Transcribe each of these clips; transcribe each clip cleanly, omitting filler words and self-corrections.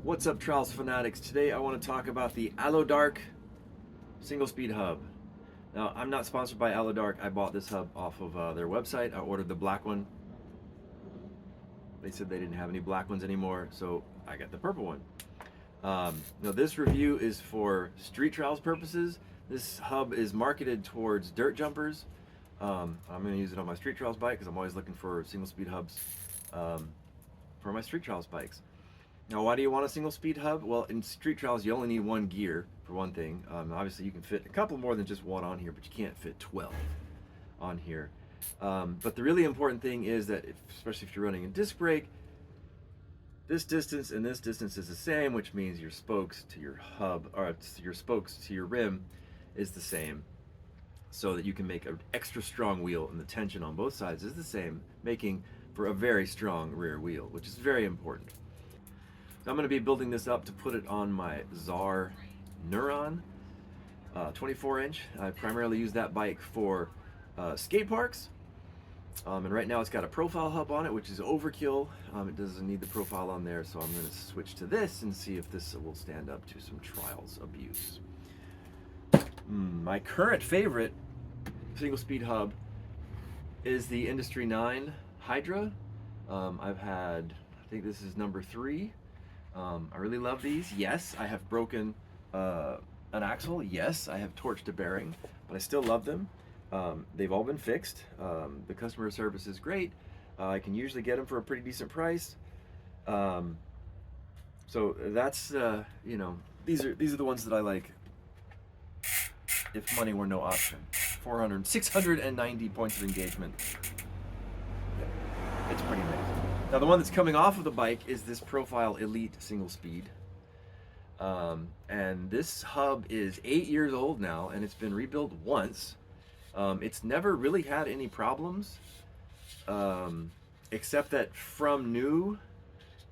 What's up, Trials Fanatics? Today I want to talk about the Alaudark single speed hub. Now, I'm not sponsored by Alaudark. I bought this hub off of their website. I ordered the black one. They said they didn't have any black ones anymore, so I got the purple one. Now, this review is for street trials purposes. This hub is marketed towards dirt jumpers. I'm going to use it on my street trials bike because I'm always looking for single speed hubs for my street trials bikes. Now, why do you want a single speed hub? Well, in street trials, you only need one gear, for one thing. Obviously, you can fit a couple more than just one on here, but you can't fit 12 on here. But the really important thing is that, especially if you're running a disc brake, this distance and this distance is the same, which means your spokes to your hub, or your spokes to your rim is the same, so that you can make an extra strong wheel, and the tension on both sides is the same, making for a very strong rear wheel, which is very important. So I'm going to be building this up to put it on my Czar Neuron 24-inch. I primarily use that bike for skate parks. And right now it's got a profile hub on it, which is overkill. It doesn't need the profile on there, so I'm going to switch to this and see if this will stand up to some trials abuse. My current favorite single speed hub is the Industry 9 Hydra. I've had, I think this is number 3. I really love these. Yes, I have broken an axle. Yes, I have torched a bearing, but I still love them. They've all been fixed. The customer service is great. I can usually get them for a pretty decent price. So that's you know, these are the ones that I like. If money were no option, 690 points of engagement. Yeah, it's pretty amazing. Now, the one that's coming off of the bike is this Profile Elite single speed. And this hub is 8 years old now, and it's been rebuilt once. It's never really had any problems, except that from new,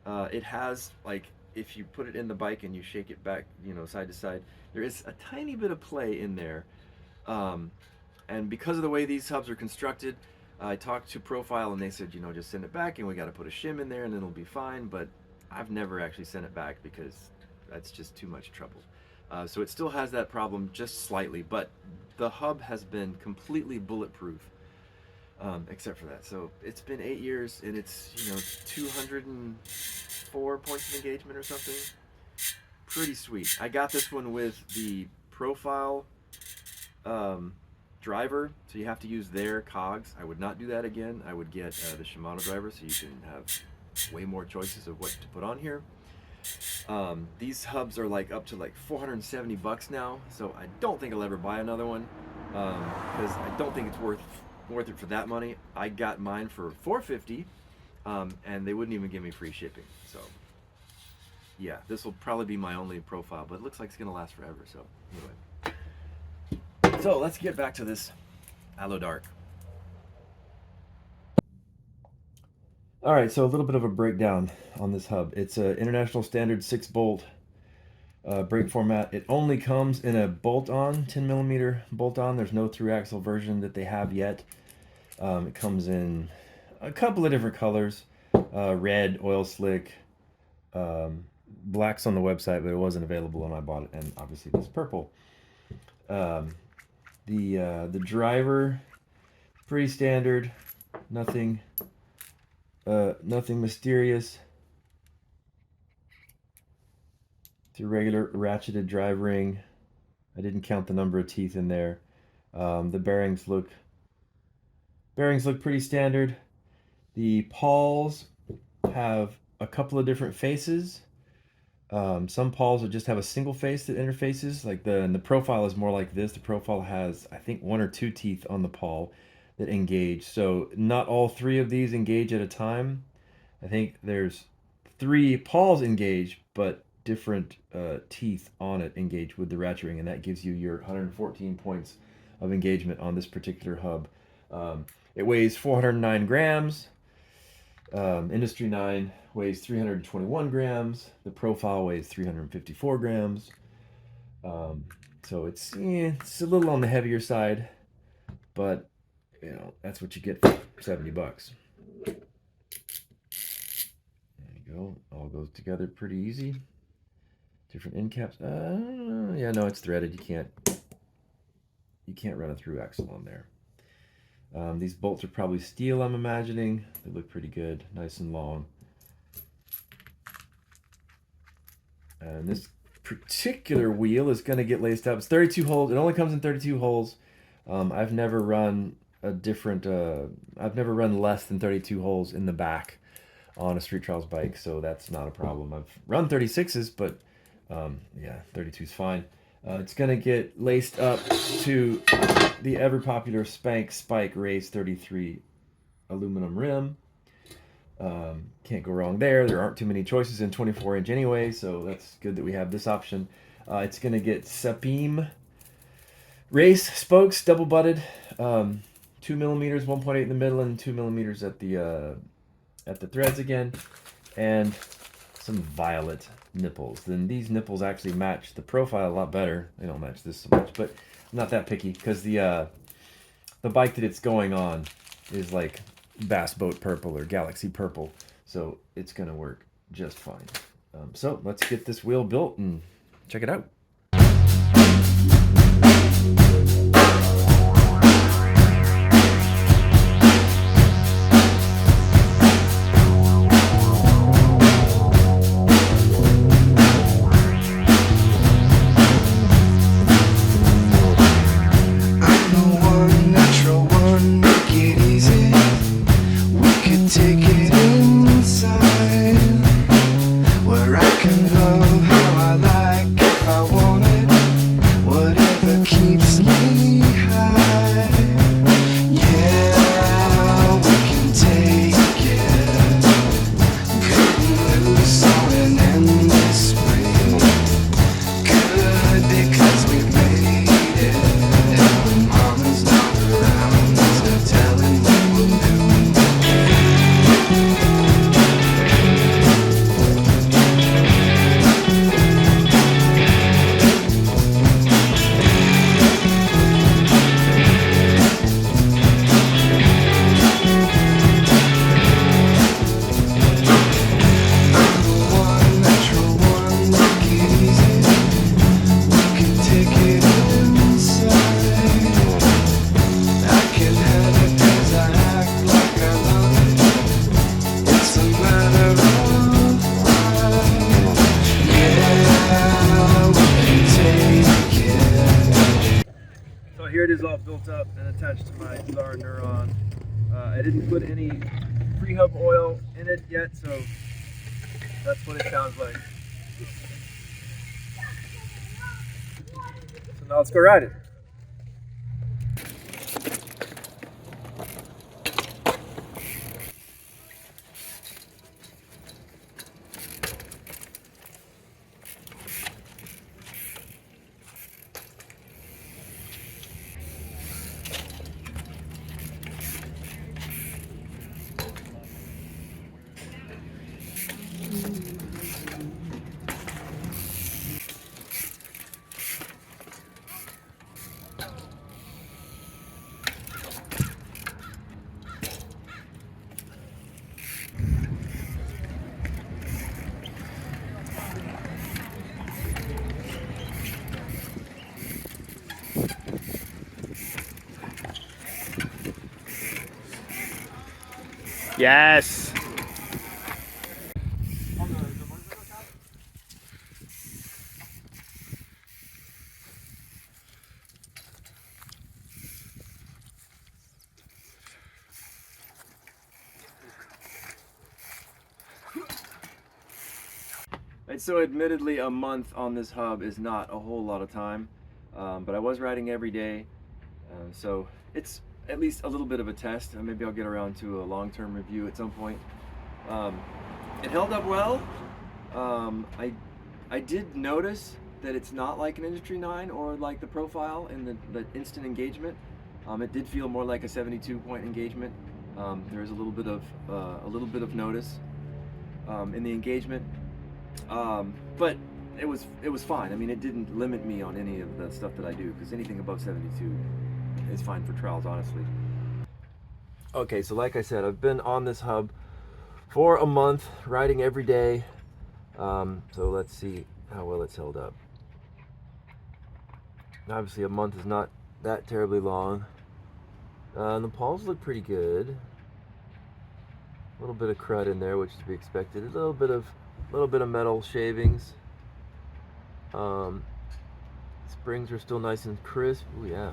it has, like, if you put it in the bike and you shake it back, you know, side to side, there is a tiny bit of play in there. And because of the way these hubs are constructed, I talked to Profile and they said, you know, just send it back and we got to put a shim in there and it'll be fine. But I've never actually sent it back because that's just too much trouble. So it still has that problem just slightly, but the hub has been completely bulletproof, except for that. So it's been 8 years and it's, you know, 204 points of engagement or something. Pretty sweet. I got this one with the Profile driver, so you have to use their cogs. I would not do that again. I would get the Shimano driver, so you can have way more choices of what to put on here. These hubs are like up to like 470 bucks now, so I don't think I'll ever buy another one, because I don't think it's worth it for that money. I got mine for 450, and they wouldn't even give me free shipping. So yeah, this will probably be my only Profile, but it looks like it's gonna last forever. So anyway. So let's get back to this Alaudark. All right, so a little bit of a breakdown on this hub. It's an international standard 6-bolt brake format. It only comes in a bolt-on, 10mm bolt-on. There's no through-axle version that they have yet. It comes in a couple of different colors, red, oil slick, black's on the website, but it wasn't available when I bought it, and obviously this purple. The driver, pretty standard, nothing mysterious. It's a regular ratcheted drive ring. I didn't count the number of teeth in there. The bearings look pretty standard. The pawls have a couple of different faces. Some pawls will just have a single face that interfaces, like the Profile is more like this. The Profile has, I think, 1 or 2 teeth on the pawl that engage. So not all 3 of these engage at a time. I think there's 3 pawls engage, but different teeth on it engage with the ratchet ring, and that gives you your 114 points of engagement on this particular hub. It weighs 409 grams. Industry 9 weighs 321 grams. The Profile weighs 354 grams. So it's a little on the heavier side, but you know, that's what you get for 70 bucks. There you go. All goes together pretty easy. Different end caps. Yeah, no, it's threaded. You can't run a through axle on there. These bolts are probably steel, I'm imagining. They look pretty good, nice and long. And this particular wheel is going to get laced up. It's 32 holes. It only comes in 32 holes. I've never run I've never run less than 32 holes in the back on a street trials bike, so that's not a problem. I've run 36s, but yeah, 32 is fine. It's going to get laced up to the ever popular Spank Spike Race 33 aluminum rim. Can't go wrong there. There aren't too many choices in 24-inch anyway, so that's good that we have this option. It's going to get Sapim Race spokes, double butted, 2 millimeters, 1.8 in the middle, and 2 millimeters at the threads again, and some violet nipples. Then these nipples actually match the profile a lot better. They don't match this so much, but I'm not that picky because the bike that it's going on is like Bass Boat Purple or Galaxy Purple, so it's gonna work just fine. So let's get this wheel built and check it out. Here it is all built up and attached to my Star Neuron. I didn't put any pre-hub oil in it yet, so that's what it sounds like. So now let's go ride it. Yes. And so admittedly a month on this hub is not a whole lot of time, but I was riding every day, so it's at least a little bit of a test. Maybe I'll get around to a long-term review at some point. It held up well. I did notice that it's not like an Industry 9 or like the profile in the instant engagement. It did feel more like a 72-point engagement. There is a little bit of notice in the engagement, but it was fine. I mean, it didn't limit me on any of the stuff that I do, because anything above 72 is fine for trials, honestly. Okay, so like I said, I've been on this hub for a month, riding every day. So let's see how well it's held up. Obviously a month is not that terribly long. The pawls look pretty good. A little bit of crud in there, which is to be expected. A little bit of metal shavings. Springs are still nice and crisp. Oh yeah.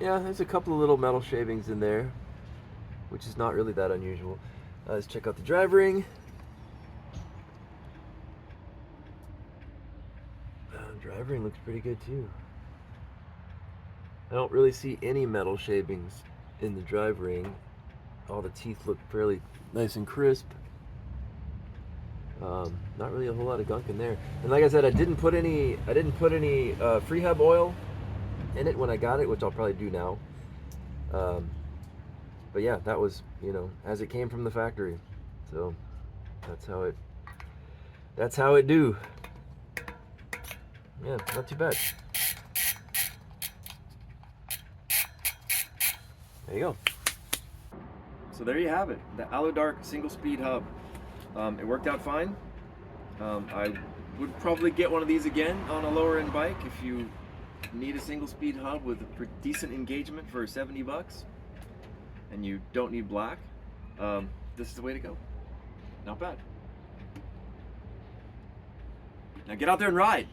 Yeah, there's a couple of little metal shavings in there, which is not really that unusual. Let's check out the drive ring. Drive ring looks pretty good too. I don't really see any metal shavings in the drive ring. All the teeth look fairly nice and crisp. Not really a whole lot of gunk in there. And like I said, I didn't put any free hub oil in it when I got it, which I'll probably do now. But yeah, that was, you know, as it came from the factory. So that's how it do. Yeah, not too bad. There you go. So there you have it, the Alaudark single speed hub. It worked out fine. I would probably get one of these again on a lower end bike if you need a single speed hub with a decent engagement for 70 bucks and you don't need black. This is the way to go. Not bad. Now get out there and ride.